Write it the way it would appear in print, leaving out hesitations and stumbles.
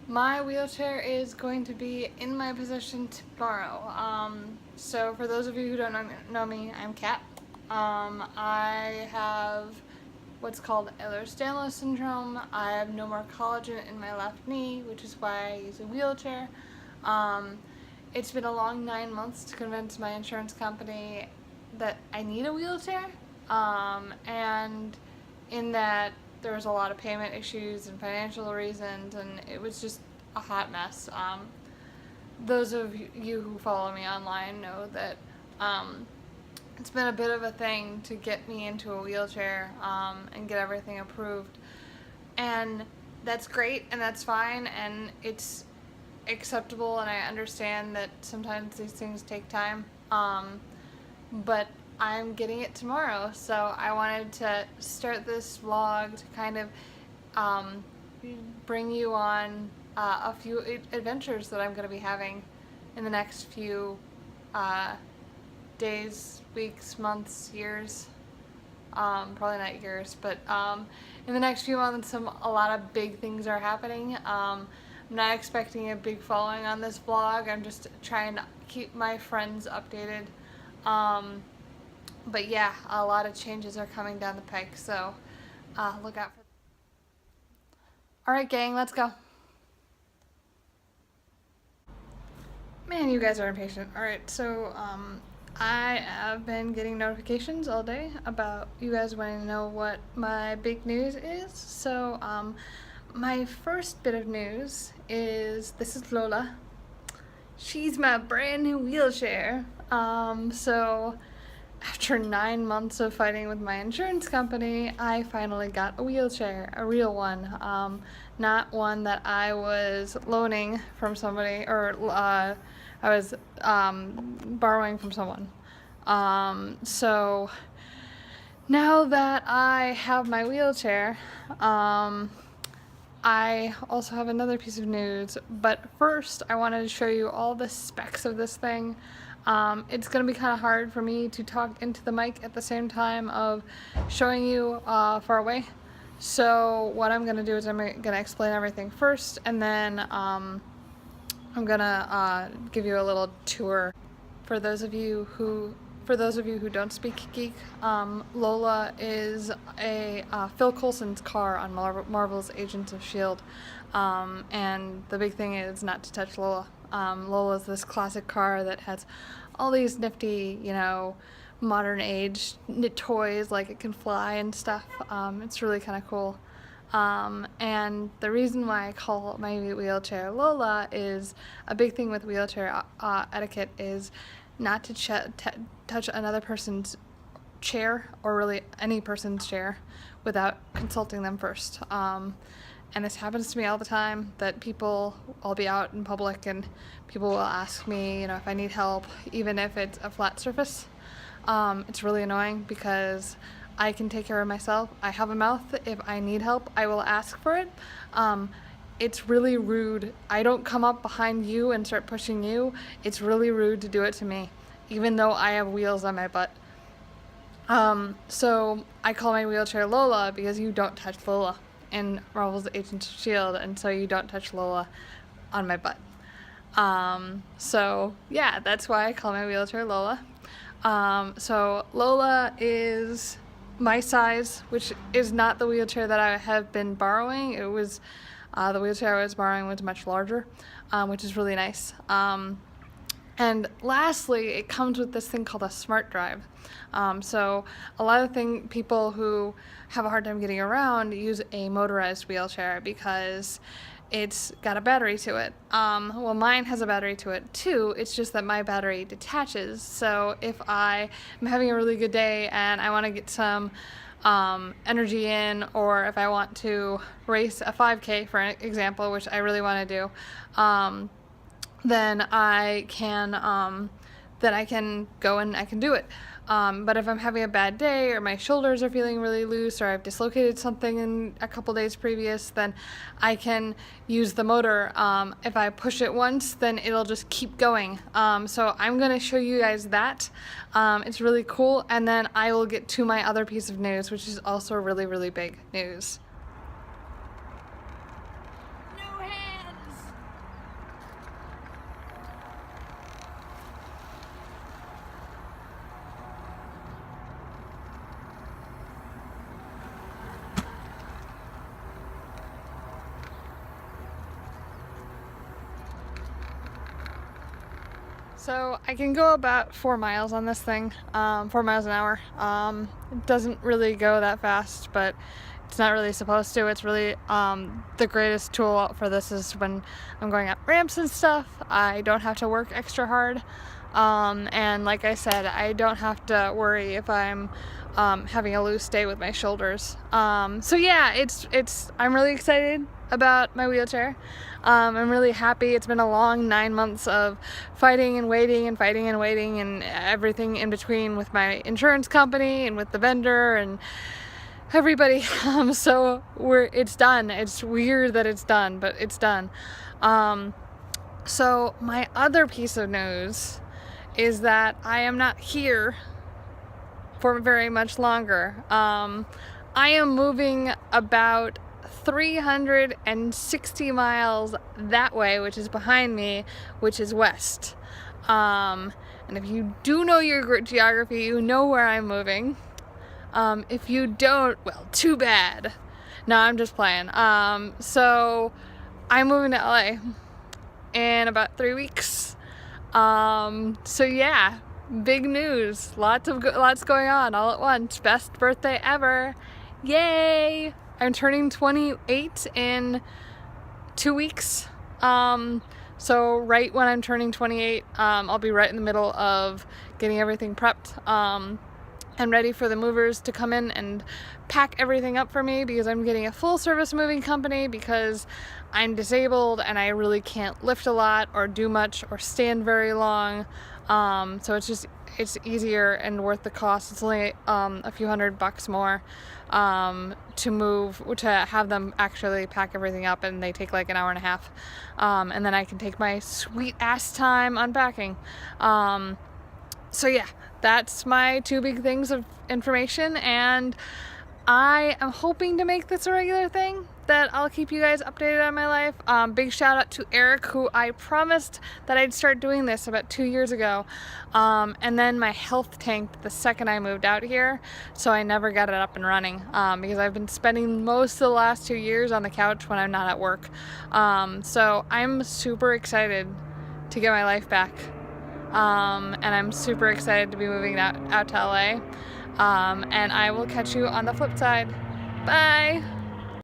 My wheelchair is going to be in my possession tomorrow. So for those of you who don't know me, I'm Kat. I have what's called Ehlers-Danlos syndrome. I have no more collagen in my left knee, which is why I use a wheelchair. Um, it's been a long 9 months to convince my insurance company that I need a wheelchair. And in that there was a lot of payment issues and financial reasons, and it was just a hot mess. Those of you who follow me online know that it's been a bit of a thing to get me into a wheelchair and get everything approved. And that's great and that's fine and it's acceptable, and I understand that sometimes these things take time. But I'm getting it tomorrow, so I wanted to start this vlog to kind of um, bring you on a few adventures that I'm going to be having in the next few days, weeks, months, years. Probably not years, but in the next few months, a lot of big things are happening. I'm not expecting a big following on this vlog. I'm just trying to keep my friends updated. But yeah, a lot of changes are coming down the pike, so look out for that. Alright gang, let's go. Man, you guys are impatient. Alright, so I have been getting notifications all day about you guys wanting to know what my big news is. So my first bit of news is this is Lola. She's my brand new wheelchair. So after 9 months of fighting with my insurance company, I finally got a wheelchair, a real one. Not one that I was loaning from somebody, or I was borrowing from someone. So now that I have my wheelchair, I also have another piece of news, but first I wanted to show you all the specs of this thing. It's going to be kind of hard for me to talk into the mic at the same time of showing you far away. So what I'm going to do is I'm going to explain everything first, and then I'm going to give you a little tour. For those of you who don't speak geek, Lola is a Phil Coulson's car on Marvel's Agents of S.H.I.E.L.D. And the big thing is not to touch Lola. Lola's this classic car that has all these nifty, modern age toys, like it can fly and stuff. It's really kind of cool. And the reason why I call my wheelchair Lola is a big thing with wheelchair etiquette is not to touch another person's chair, or really any person's chair, without consulting them first. And this happens to me all the time, that I'll be out in public and people will ask me, if I need help, even if it's a flat surface. It's really annoying because I can take care of myself. I have a mouth. If I need help, I will ask for it. It's really rude. I don't come up behind you and start pushing you. It's really rude to do it to me, even though I have wheels on my butt. So I call my wheelchair Lola because you don't touch Lola in Marvel's Agents of S.H.I.E.L.D., and so you don't touch Lola on my butt. So yeah, that's why I call my wheelchair Lola. So Lola is my size, which is not the wheelchair that I have been borrowing. It was the wheelchair I was borrowing was much larger, which is really nice. And lastly, it comes with this thing called a smart drive. So a lot of people who have a hard time getting around use a motorized wheelchair because it's got a battery to it. Well, mine has a battery to it too. It's just that my battery detaches. So if I am having a really good day and I want to get some energy in, or if I want to race a 5K, for example, which I really want to do, then I can go and I can do it. But if I'm having a bad day, or my shoulders are feeling really loose, or I've dislocated something in a couple days previous, then I can use the motor. If I push it once, then it'll just keep going. So I'm going to show you guys that. It's really cool, and then I will get to my other piece of news, which is also really, really big news. New hands! So I can go about 4 miles on this thing, 4 miles an hour. It doesn't really go that fast, but it's not really supposed to. It's really the greatest tool for this is when I'm going up ramps and stuff. I don't have to work extra hard, and like I said, I don't have to worry if I'm having a loose day with my shoulders. So yeah, I'm really excited about my wheelchair. I'm really happy. It's been a long 9 months of fighting and waiting and fighting and waiting and everything in between with my insurance company and with the vendor and everybody. So it's done. It's weird that it's done, but it's done. So my other piece of news is that I am not here for very much longer. I am moving about 360 miles that way, which is behind me, which is west. And if you do know your geography, you know where I'm moving. If you don't, well, too bad. No, I'm just playing. So I'm moving to LA in about 3 weeks. So yeah, big news. Lots going on all at once. Best birthday ever. Yay! I'm turning 28 in 2 weeks. So right when I'm turning 28, I'll be right in the middle of getting everything prepped. And ready for the movers to come in and pack everything up for me, because I'm getting a full service moving company because I'm disabled and I really can't lift a lot or do much or stand very long. So it's easier and worth the cost. It's only a few $100 more to have them actually pack everything up, and they take like an hour and a half. And then I can take my sweet ass time unpacking. So yeah, that's my 2 big things of information, and I am hoping to make this a regular thing, that I'll keep you guys updated on my life. Big shout out to Eric, who I promised that I'd start doing this about 2 years ago, and then my health tanked the second I moved out here, so I never got it up and running, because I've been spending most of the last 2 years on the couch when I'm not at work. So I'm super excited to get my life back. And I'm super excited to be moving out to LA. And I will catch you on the flip side. Bye!